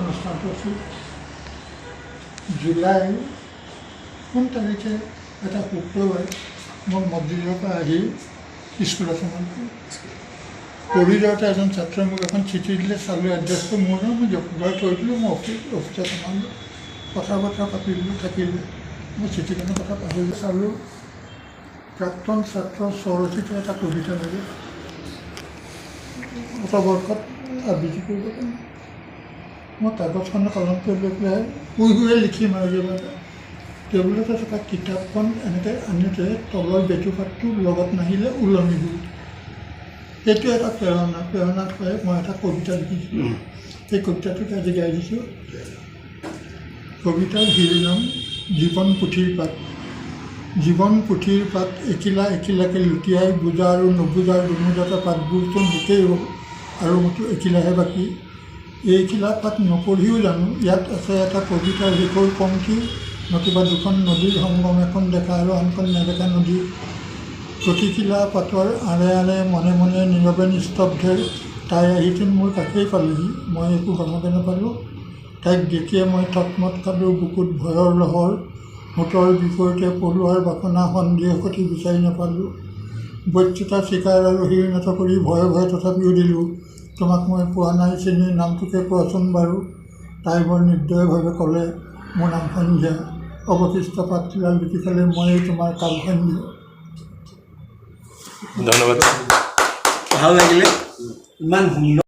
অনুষ্ঠানটো আছিল জুলাই কোন তাৰিখে এটা শুক্ৰবাৰ মই মছজিদৰ পৰা আহি স্কুলত সোমালোঁ। পঢ়ি যাওঁতে এজন ছাত্ৰই মোক এখন চিঠি দিলে, চালোঁ এড্ৰেছটো মোৰ নহয়, মই জপুৰাই থৈ দিলোঁ। মই অফিচত সোমালোঁ, কথা বতৰা পাতিলোঁ, থাকিলোঁ। মই চিঠিখনৰ কথা পাহৰিলোঁ। চালোঁ প্ৰাক্তন ছাত্ৰ স্বৰচিত এটা কবিতা লাগে, শতবৰ্ষত আবৃত্তি কৰিব পাৰোঁ। মই কাগজখনৰ কলম কৰি লৈ পেলাই শুই লিখিম আৰু কিবা এটা। টেবুলতে থকা কিতাপখন এনেকৈ আনোতে তলৰ বেটুপাতটো লগত নাহিলে ওলমি গ'ল। সেইটো এটা প্ৰেৰণা পাই মই এটা কবিতা লিখিছিলোঁ। সেই কবিতাটোক আজি গাই দিছোঁ। কবিতাৰ শিৰোনাম জীৱন পুথিৰ পাত। জীৱন পুথিৰ পাত এখিলা এখিলাকৈ লুটিয়াই বুজা আৰু নুবুজাৰ দুমোজাত পাতবোৰতো মোটেই হ'ল আৰু মোটো এখিলাহে বাকী। এইখিলা পাত নপঢ়িও জানো ইয়াত আছে এটা কবিতাৰ শেষৰ পংক্তি, নতুবা দুখন নদীৰ সংগম, এখন দেখা আৰু আনখন নেদেখা নদী। প্ৰতিখিলা পাতৰ আঁৰে আঁৰে মনে মনে নীৰৱে নিস্তব্ধে তাই আহিছিল মোৰ কাষেই পালেহি। মই একো গমকে নাপালোঁ। তাইক দেখিয়ে মই থতমত খালোঁ। বুকুত ভয়ৰ লহৰ, হোঁতৰ বিপৰীতে পলোৱাৰ বাসনা, সন্দেহ সতি বিচাৰি নাপালোঁ। বক্তৃতা স্বীকাৰ আৰু শিৰণত কৰি ভয়ে ভয়ে তথাপিও দিলোঁ, তোমাক মই পোৱা নাই চিনি, নামটোকে কোৱাচোন বাৰু। তাই বৰ নিৰ্দয়ভাৱে ক'লে, মোৰ নাম সন্ধ্যা। অৱশিষ্ট পাতখিলা লুটি খালে ময়েই তোমাৰ কাল সন্ধ্যা। ধন্যবাদ, ভাল লাগিলে, ইমান সুন্দৰ।